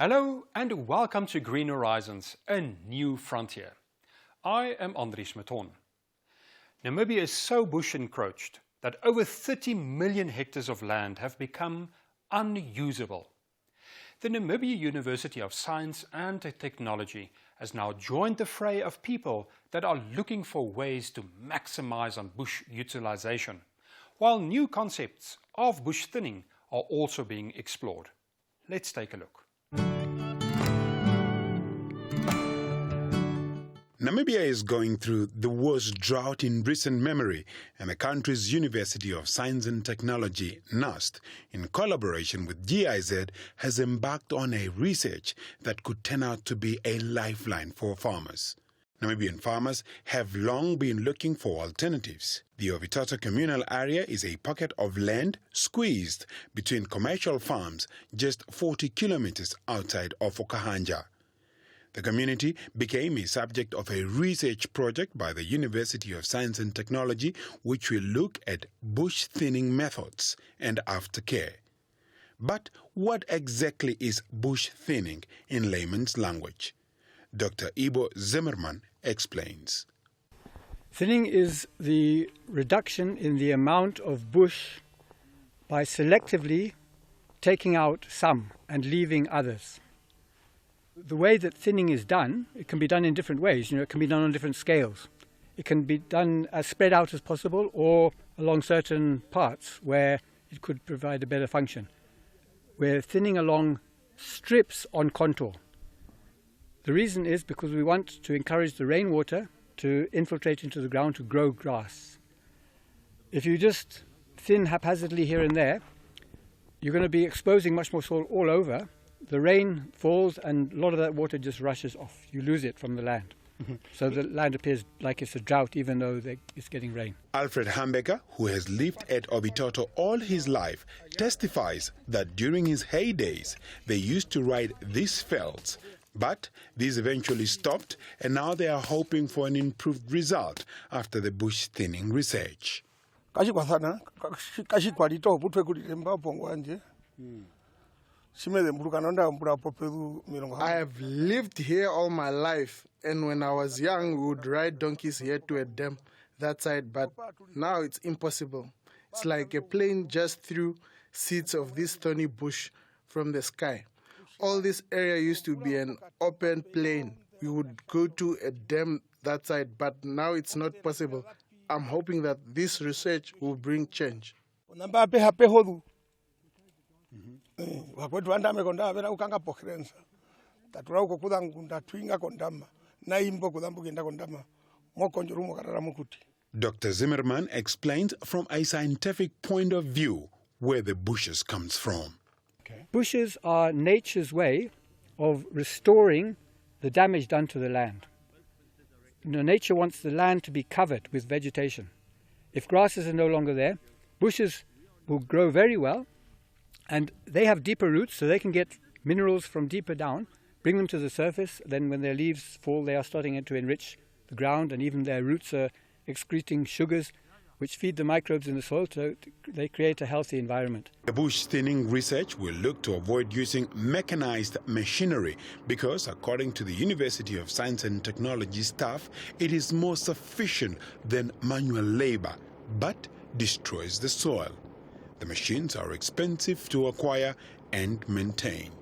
Hello and welcome to Green Horizons, a new frontier. I am Andries Maton. Namibia is so bush encroached that over 30 million hectares of land have become unusable. The Namibia University of Science and Technology has now joined the fray of people that are looking for ways to maximize on bush utilization, while new concepts of bush thinning are also being explored. Let's take a look. Namibia is going through the worst drought in recent memory, and the country's University of Science and Technology, NUST, in collaboration with GIZ, has embarked on a research that could turn out to be a lifeline for farmers. Namibian farmers have long been looking for alternatives. The Ovitoto communal area is a pocket of land squeezed between commercial farms just 40 kilometers outside of Okahanja. The community became a subject of a research project by the University of Science and Technology, which will look at bush thinning methods and aftercare. But what exactly is bush thinning in layman's language? Dr. Ibo Zimmerman explains. Thinning is the reduction in the amount of bush by selectively taking out some and leaving others. The way that thinning is done, it can be done in different ways. It can be done on different scales. It can be done as spread out as possible or along certain parts where it could provide a better function. We're thinning along strips on contour. The reason is because we want to encourage the rainwater to infiltrate into the ground to grow grass. If you just thin haphazardly here and there, you're going to be exposing much more soil all over. The rain falls and a lot of that water just rushes off. You lose it from the land. So the land appears like it's a drought even though it's getting rain. Alfred Hambecker, who has lived at Ovitoto all his life, testifies that during his heydays they used to ride these felds. But these eventually stopped, and now they are hoping for an improved result after the bush thinning research. I have lived here all my life, and when I was young, we would ride donkeys here to a dam that side, but now it's impossible. It's like a plane just threw seeds of this thorny bush from the sky. All this area used to be an open plain. We would go to a dam that side, but now it's not possible. I'm hoping that this research will bring change. Dr. Zimmerman explains from a scientific point of view where the bushes comes from. Bushes are nature's way of restoring the damage done to the land. Nature wants the land to be covered with vegetation. If grasses are no longer there, bushes will grow very well, and they have deeper roots, so they can get minerals from deeper down, bring them to the surface. Then when their leaves fall, they are starting to enrich the ground, and even their roots are excreting sugars which feed the microbes in the soil, so they create a healthy environment. The bush thinning research will look to avoid using mechanized machinery because, according to the University of Science and Technology staff, it is more sufficient than manual labor, but destroys the soil. The machines are expensive to acquire and maintain.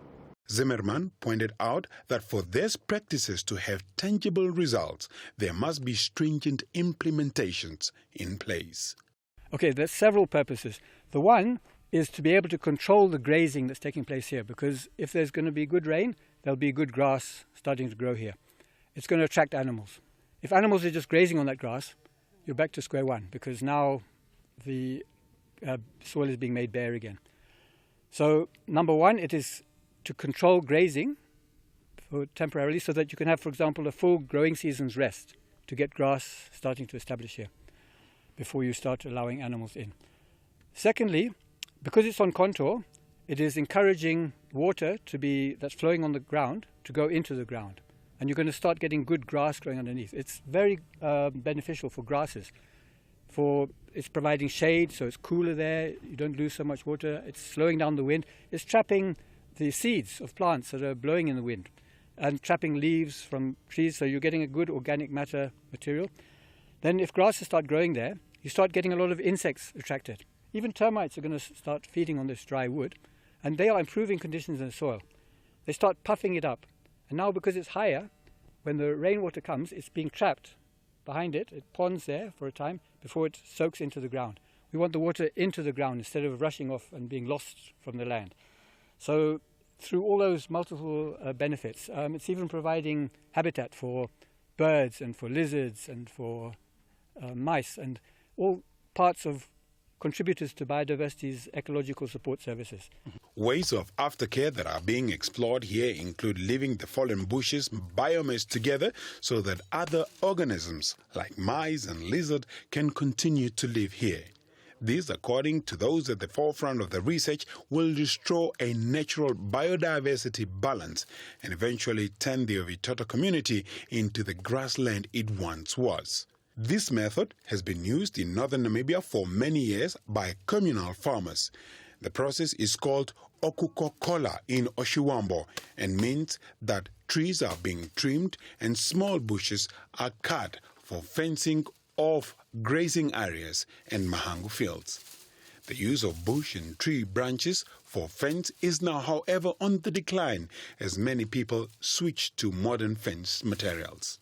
Zimmerman pointed out that for these practices to have tangible results, there must be stringent implementations in place. Okay, there's several purposes. The one is to be able to control the grazing that's taking place here, because if there's going to be good rain, there'll be good grass starting to grow here. It's going to attract animals. If animals are just grazing on that grass, you're back to square one, because now the soil is being made bare again. So, number one, it is to control grazing temporarily so that you can have, for example, a full growing season's rest to get grass starting to establish here before you start allowing animals in. Secondly, because it's on contour, it is encouraging water that's flowing on the ground to go into the ground. And you're going to start getting good grass growing underneath. It's very beneficial for grasses. It's providing shade, so it's cooler there. You don't lose so much water. It's slowing down the wind. It's trapping the seeds of plants that are blowing in the wind and trapping leaves from trees, so you're getting a good organic matter material. Then if grasses start growing there, you start getting a lot of insects attracted. Even termites are going to start feeding on this dry wood, and they are improving conditions in the soil. They start puffing it up. And now because it's higher, when the rainwater comes, it's being trapped behind it. It ponds there for a time before it soaks into the ground. We want the water into the ground instead of rushing off and being lost from the land. So through all those multiple benefits, it's even providing habitat for birds and for lizards and for mice and all parts of contributors to biodiversity's ecological support services. Ways of aftercare that are being explored here include leaving the fallen bushes biomass together so that other organisms like mice and lizard can continue to live here. This, according to those at the forefront of the research, will restore a natural biodiversity balance and eventually turn the Ovitoto community into the grassland it once was. This method has been used in northern Namibia for many years by communal farmers. The process is called okukokola in Oshiwambo and means that trees are being trimmed and small bushes are cut for fencing of grazing areas and mahangu fields. The use of bush and tree branches for fence is now, however, on the decline as many people switch to modern fence materials.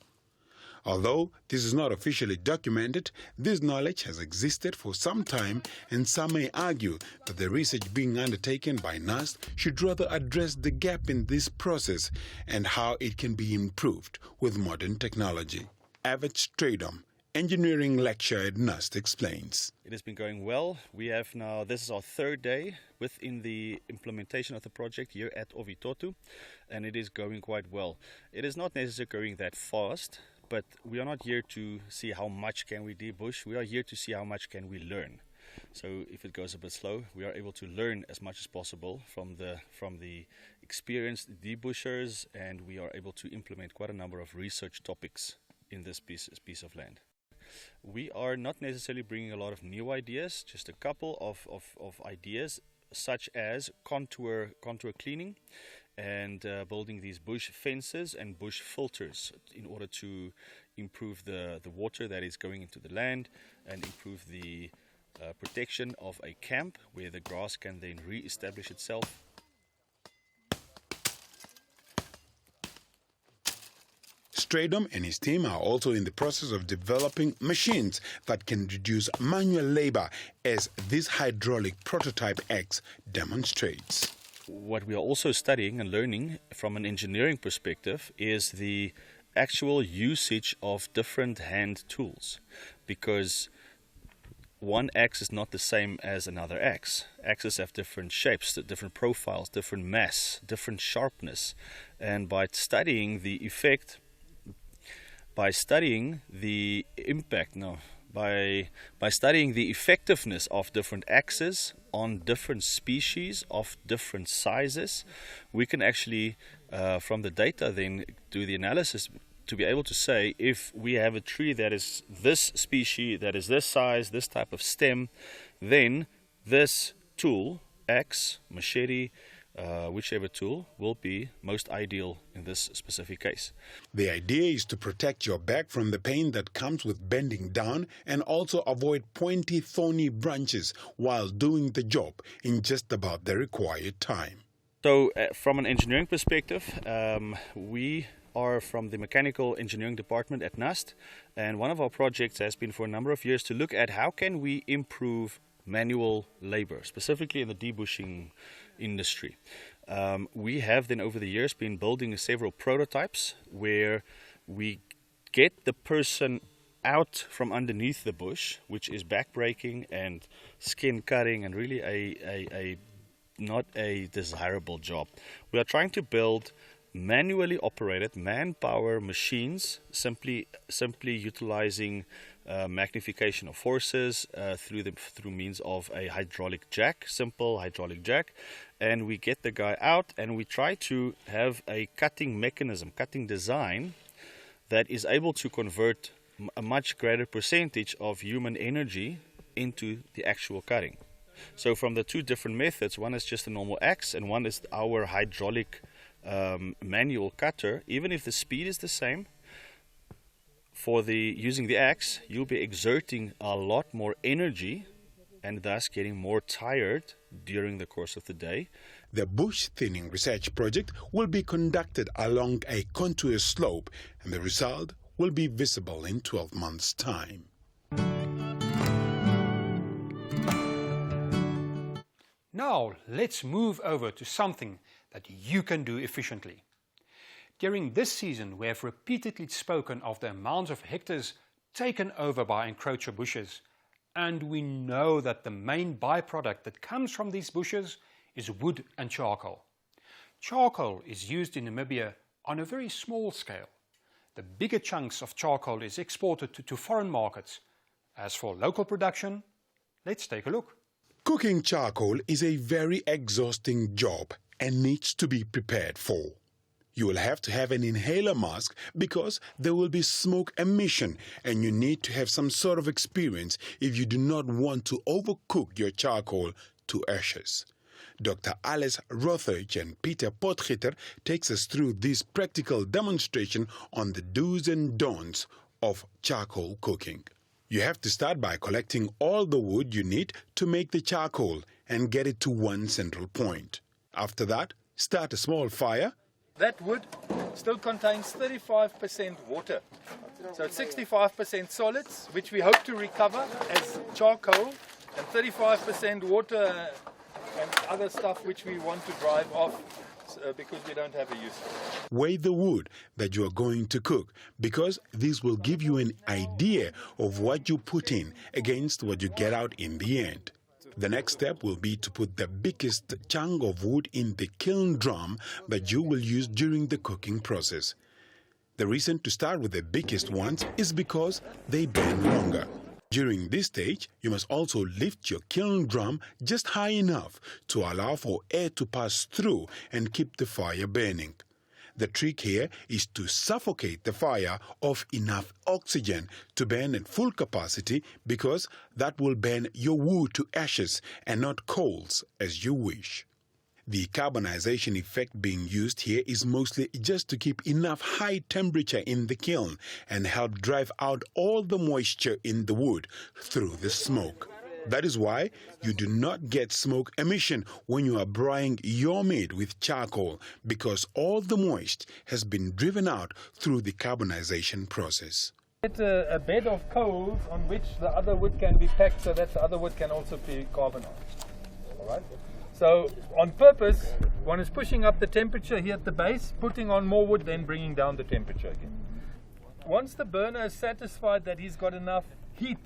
Although this is not officially documented, this knowledge has existed for some time, and some may argue that the research being undertaken by NAST should rather address the gap in this process and how it can be improved with modern technology. Avid Stradom, engineering lecturer at NAST, explains. It has been going well. We have now, this is our third day within the implementation of the project here at Ovitoto, and it is going quite well. It is not necessarily going that fast, but we are not here to see how much can we debush. We are here to see how much can we learn. So if it goes a bit slow, we are able to learn as much as possible from the experienced debushers, and we are able to implement quite a number of research topics in this piece of land. We are not necessarily bringing a lot of new ideas, just a couple of ideas, such as contour cleaning and building these bush fences and bush filters in order to improve the water that is going into the land and improve the protection of a camp where the grass can then re-establish itself. Stradom and his team are also in the process of developing machines that can reduce manual labor, as this hydraulic prototype X demonstrates. What we are also studying and learning from an engineering perspective is the actual usage of different hand tools, because one axe is not the same as another axe. Axes have different shapes, different profiles, different mass, different sharpness, and by studying the effect, by studying the effectiveness of different axes on different species of different sizes, we can actually, from the data, then do the analysis to be able to say if we have a tree that is this species, that is this size, this type of stem, then this tool, axe, machete, whichever tool will be most ideal in this specific case. The idea is to protect your back from the pain that comes with bending down and also avoid pointy, thorny branches while doing the job in just about the required time. So from an engineering perspective, we are from the mechanical engineering department at NAST, and one of our projects has been for a number of years to look at how can we improve manual labor, specifically in the debushing industry. We have then over the years been building several prototypes where we get the person out from underneath the bush, which is backbreaking and skin cutting and really a not a desirable job. We are trying to build manually operated manpower machines, simply utilizing magnification of forces through means of a hydraulic jack, simple hydraulic jack, and we get the guy out and we try to have a cutting mechanism, cutting design that is able to convert a much greater percentage of human energy into the actual cutting. So from the two different methods, one is just a normal axe and one is our hydraulic manual cutter. Even if the speed is the same, for using the axe, you'll be exerting a lot more energy and thus getting more tired during the course of the day. The bush thinning research project will be conducted along a contour slope, and the result will be visible in 12 months' time. Now let's move over to something that you can do efficiently. During this season, we have repeatedly spoken of the amounts of hectares taken over by encroacher bushes, and we know that the main byproduct that comes from these bushes is wood and charcoal. Charcoal is used in Namibia on a very small scale. The bigger chunks of charcoal is exported to foreign markets. As for local production, let's take a look. Cooking charcoal is a very exhausting job and needs to be prepared for. You will have to have an inhaler mask because there will be smoke emission, and you need to have some sort of experience if you do not want to overcook your charcoal to ashes. Dr. Alice Rothage and Peter Potgieter takes us through this practical demonstration on the do's and don'ts of charcoal cooking. You have to start by collecting all the wood you need to make the charcoal and get it to one central point. After that, start a small fire. That wood still contains 35% water. So it's 65% solids, which we hope to recover as charcoal, and 35% water and other stuff which we want to drive off because we don't have a use for it. Weigh the wood that you are going to cook, because this will give you an idea of what you put in against what you get out in the end. The next step will be to put the biggest chunk of wood in the kiln drum that you will use during the cooking process. The reason to start with the biggest ones is because they burn longer. During this stage, you must also lift your kiln drum just high enough to allow for air to pass through and keep the fire burning. The trick here is to suffocate the fire of enough oxygen to burn at full capacity, because that will burn your wood to ashes and not coals as you wish. The carbonization effect being used here is mostly just to keep enough high temperature in the kiln and help drive out all the moisture in the wood through the smoke. That is why you do not get smoke emission when you are broiling your meat with charcoal, because all the moisture has been driven out through the carbonization process. Get a bed of coals on which the other wood can be packed so that the other wood can also be carbonized. All right? So on purpose, one is pushing up the temperature here at the base, putting on more wood, then bringing down the temperature again. Once the burner is satisfied that he's got enough heat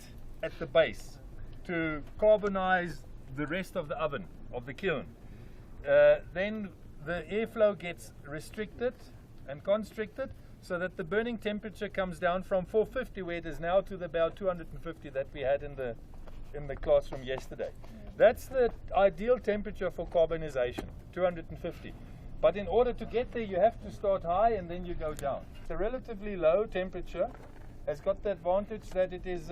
at the base to carbonize the rest of the oven, of the kiln, then the airflow gets restricted and constricted so that the burning temperature comes down from 450, where it is now, to about 250 that we had in the classroom yesterday. That's the ideal temperature for carbonization, 250. But in order to get there, you have to start high and then you go down. The relatively low temperature has got the advantage that it is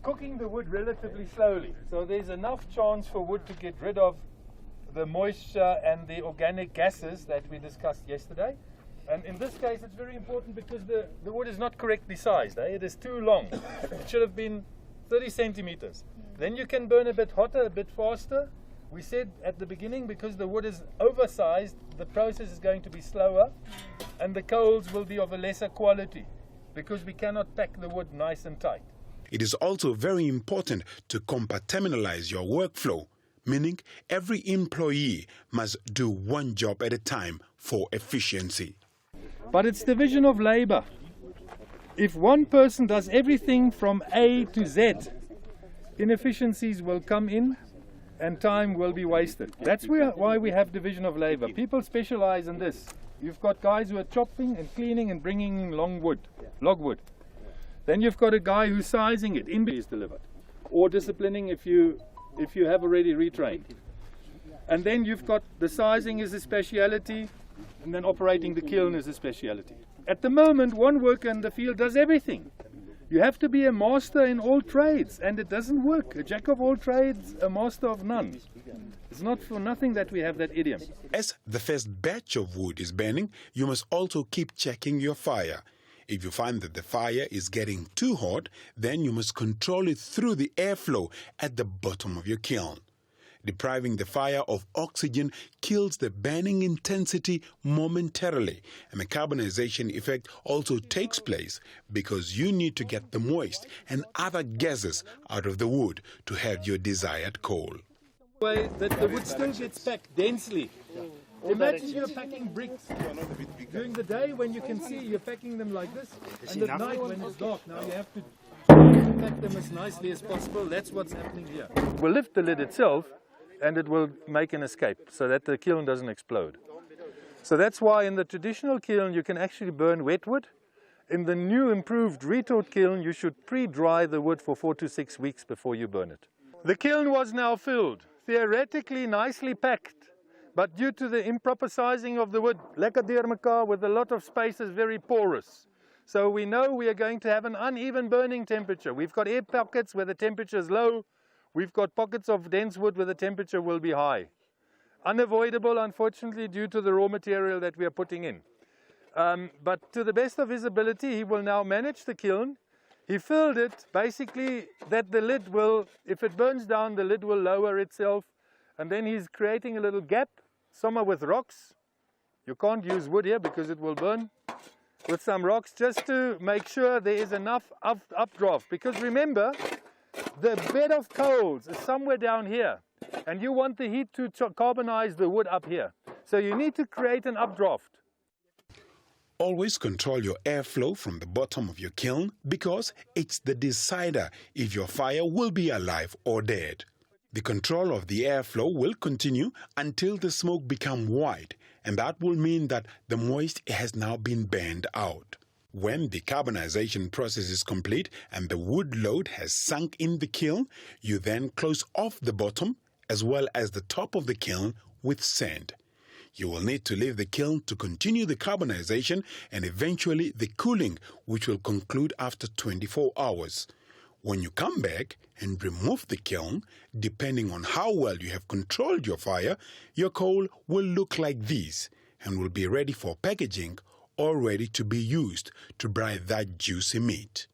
cooking the wood relatively slowly. So there's enough chance for wood to get rid of the moisture and the organic gases that we discussed yesterday. And in this case, it's very important because the wood is not correctly sized. It is too long. It should have been 30 centimeters. Then you can burn a bit hotter, a bit faster. We said at the beginning, because the wood is oversized, the process is going to be slower and the coals will be of a lesser quality because we cannot pack the wood nice and tight. It is also very important to compartmentalize your workflow, meaning every employee must do one job at a time for efficiency. But it's division of labor. If one person does everything from A to Z, inefficiencies will come in and time will be wasted. That's why we have division of labor. People specialize in this. You've got guys who are chopping and cleaning and bringing in log wood. Then you've got a guy who's sizing it, is delivered, or disciplining if you have already retrained. And then you've got the sizing is a speciality, and then operating the kiln is a speciality. At the moment, one worker in the field does everything. You have to be a master in all trades, and it doesn't work. A jack of all trades, a master of none. It's not for nothing that we have that idiom. As the first batch of wood is burning, you must also keep checking your fire. If you find that the fire is getting too hot, then you must control it through the airflow at the bottom of your kiln. Depriving the fire of oxygen kills the burning intensity momentarily, and the carbonization effect also takes place because you need to get the moist and other gases out of the wood to have your desired coal. Way that the wood still gets packed densely. Imagine you're packing bricks during the day when you can see you're packing them like this, and at night when it's dark, now you have to pack them as nicely as possible. That's what's happening here. We'll lift the lid itself, and it will make an escape so that the kiln doesn't explode. So that's why in the traditional kiln you can actually burn wet wood. In the new improved retort kiln you should pre-dry the wood for 4 to 6 weeks before you burn it. The kiln was now filled, theoretically nicely packed, but due to the improper sizing of the wood, lekker deur mekaar with a lot of spaces, very porous. So we know we are going to have an uneven burning temperature. We've got air pockets where the temperature is low. We've got pockets of dense wood where the temperature will be high. Unavoidable, unfortunately, due to the raw material that we are putting in. But to the best of his ability, he will now manage the kiln. He filled it, basically, that the lid will, if it burns down, the lid will lower itself. And then he's creating a little gap, somewhere with rocks. You can't use wood here because it will burn. With some rocks, just to make sure there is enough updraft. Because remember, the bed of coals is somewhere down here, and you want the heat to carbonize the wood up here. So you need to create an updraft. Always control your airflow from the bottom of your kiln because it's the decider if your fire will be alive or dead. The control of the airflow will continue until the smoke becomes white, and that will mean that the moisture has now been burned out. When the carbonization process is complete and the wood load has sunk in the kiln, you then close off the bottom as well as the top of the kiln with sand. You will need to leave the kiln to continue the carbonization and eventually the cooling, which will conclude after 24 hours. When you come back and remove the kiln, depending on how well you have controlled your fire, your coal will look like this and will be ready for packaging or ready to be used to braai that juicy meat.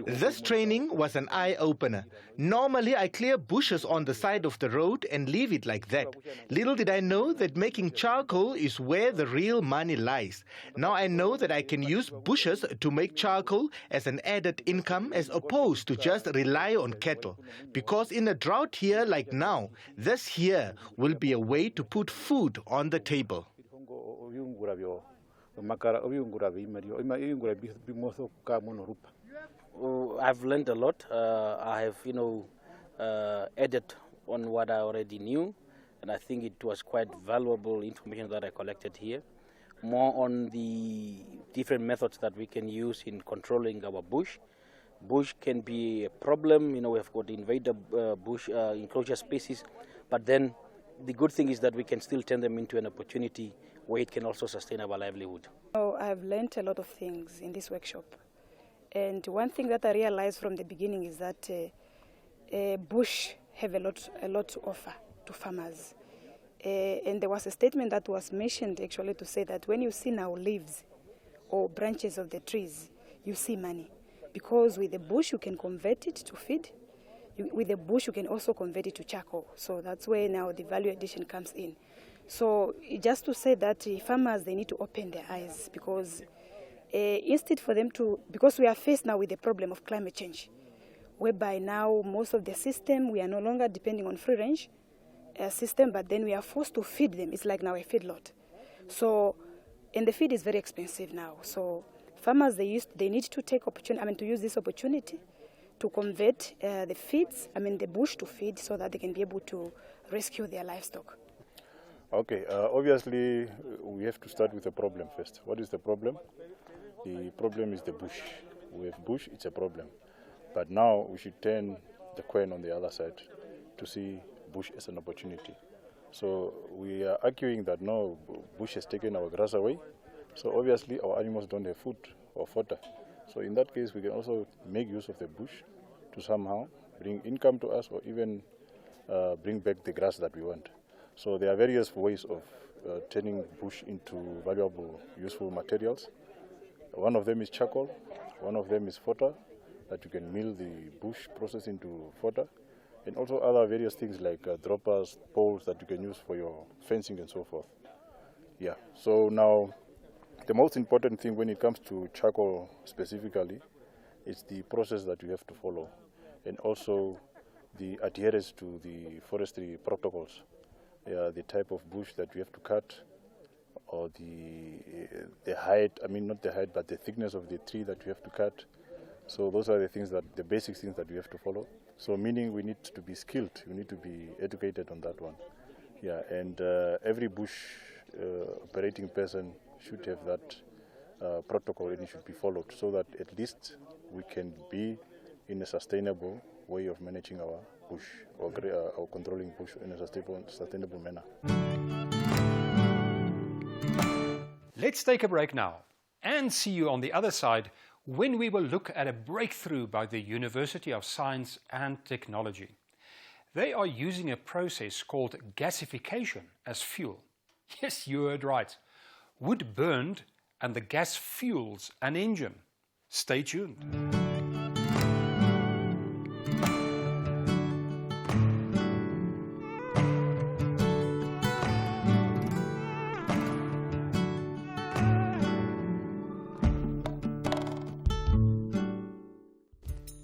This training was an eye-opener. Normally I clear bushes on the side of the road and leave it like that. Little did I know that making charcoal is where the real money lies. Now I know that I can use bushes to make charcoal as an added income as opposed to just rely on cattle. Because in a drought here like now, this here will be a way to put food on the table. I've learned a lot. I have, added on what I already knew, and I think it was quite valuable information that I collected here. More on the different methods that we can use in controlling our bush. Bush can be a problem. We have got invader bush enclosure species, but then the good thing is that we can still turn them into an opportunity where it can also sustain our livelihood. I've learned a lot of things in this workshop. And one thing that I realized from the beginning is that bush have a lot to offer to farmers. And there was a statement that was mentioned actually to say that when you see now leaves or branches of the trees, you see money. Because with the bush you can convert it to feed. With the bush you can also convert it to charcoal. So that's where now the value addition comes in. So just to say that farmers, they need to open their eyes because instead for them to, because we are faced now with the problem of climate change, whereby now most of the system, we are no longer depending on free range system, but then we are forced to feed them. It's like now a feedlot. So, and the feed is very expensive now. So farmers, they need to take opportunity, to use this opportunity to convert the feeds, the bush to feed so that they can be able to rescue their livestock. Okay, obviously we have to start with the problem first. What is the problem? The problem is the bush. With bush, it's a problem. But now we should turn the coin on the other side to see bush as an opportunity. So we are arguing that no, bush has taken our grass away. So obviously our animals don't have food or fodder. So in that case, we can also make use of the bush to somehow bring income to us, or even bring back the grass that we want. So there are various ways of turning bush into valuable, useful materials. One of them is charcoal, one of them is fodder, that you can mill the bush process into fodder, and also other various things like droppers, poles that you can use for your fencing and so forth. Yeah, so now the most important thing when it comes to charcoal specifically is the process that you have to follow, and also the adherence to the forestry protocols. The type of bush that you have to cut, or the height, I mean not the height, but the thickness of the tree that you have to cut. So those are the things the basic things that we have to follow. So meaning we need to be skilled, we need to be educated on that one. Yeah, and every bush operating person should have that protocol, and it should be followed, so that at least we can be in a sustainable way of managing our bush, or controlling bush in a sustainable manner. Let's take a break now and see you on the other side when we will look at a breakthrough by the University of Science and Technology. They are using a process called gasification as fuel. Yes, you heard right. Wood burned and the gas fuels an engine. Stay tuned.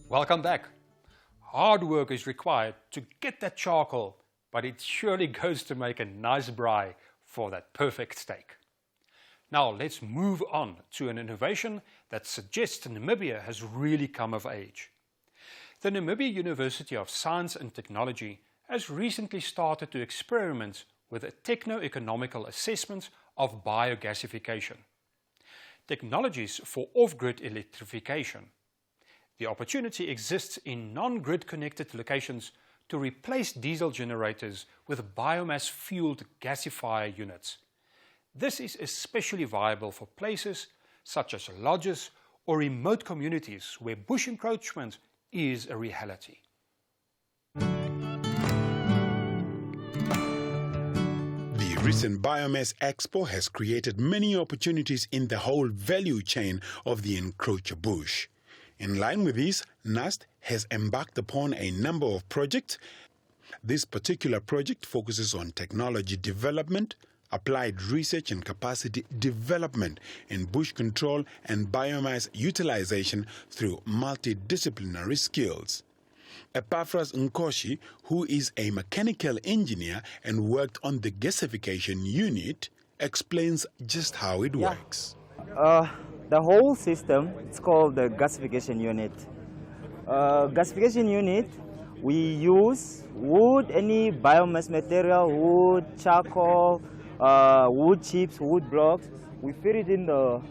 Welcome back. Hard work is required to get that charcoal, but it surely goes to make a nice braai for that perfect steak. Now let's move on to an innovation that suggests Namibia has really come of age. The Namibia University of Science and Technology has recently started to experiment with a techno-economical assessment of biogasification, technologies for off-grid electrification. The opportunity exists in non-grid connected locations to replace diesel generators with biomass-fueled gasifier units. This is especially viable for places such as lodges or remote communities where bush encroachment is a reality. The recent Biomass Expo has created many opportunities in the whole value chain of the encroacher bush. In line with this, NAST has embarked upon a number of projects. This particular project focuses on technology development, applied research and capacity development in bush control and biomass utilization through multidisciplinary skills. Epaphras Nkoshi, who is a mechanical engineer and worked on the gasification unit, explains just how it works. The whole system, it's called the gasification unit. Gasification unit, we use wood, any biomass material, wood, charcoal, wood chips, wood blocks. We feed it in the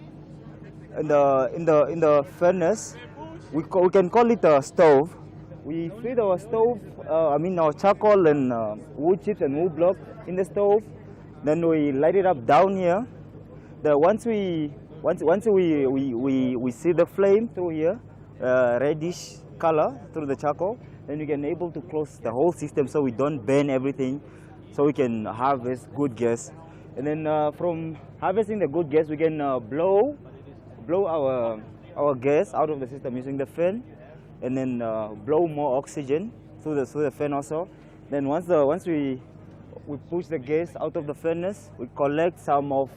furnace. We can call it a stove. We feed our stove, our charcoal and wood chips and wood block in the stove. Then we light it up down here. Once we see the flame through here, reddish color through the charcoal, then we can able to close the whole system so we don't burn everything, so we can harvest good gas. And then from harvesting the good gas, we can blow our gas out of the system using the fan, and then blow more oxygen through the fan also. Then once we push the gas out of the furnace, we collect some of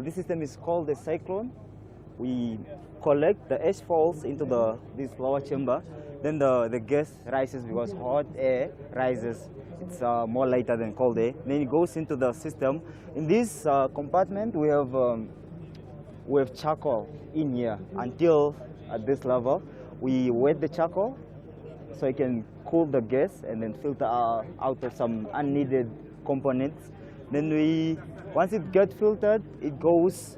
this system is called the cyclone. We collect the ash falls into this lower chamber. Then the gas rises because hot air rises. It's more lighter than cold air. Then it goes into the system. In this compartment, we have charcoal in here until at this level. We wet the charcoal so it can cool the gas and then filter out of some unneeded components. Then once it gets filtered, it goes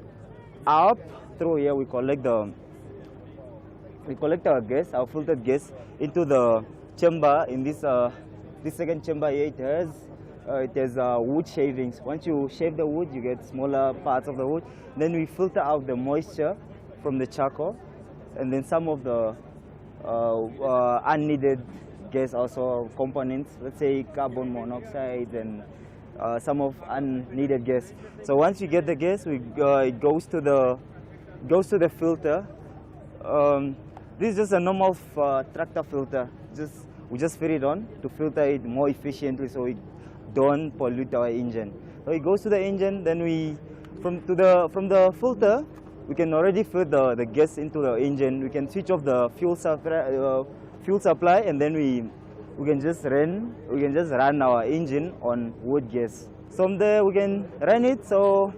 up through here. We collect our gas, our filtered gas, into the chamber. In this second chamber here, it has it has wood shavings. Once you shave the wood, you get smaller parts of the wood. Then we filter out the moisture from the charcoal, and then some of the unneeded gas also components, let's say carbon monoxide and some of unneeded gas. So once you get the gas, it goes to the filter. This is just a normal tractor filter. We just fit it on to filter it more efficiently so it don't pollute our engine. So it goes to the engine, then from the filter, we can already fill the gas into the engine. We can switch off the fuel supply, and then we can just run our engine on wood gas. From there we can run it. So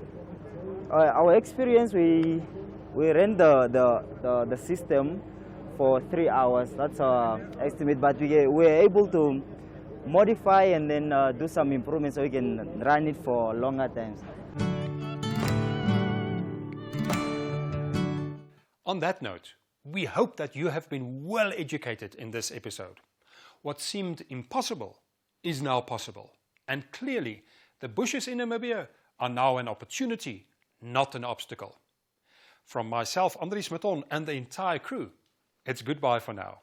our experience, we ran the system for 3 hours. That's our estimate, but we're able to modify and then do some improvements so we can run it for longer times. On that note, we hope that you have been well educated in this episode. What seemed impossible is now possible. And clearly, the bushes in Namibia are now an opportunity, not an obstacle. From myself, Andries Maton, and the entire crew, it's goodbye for now.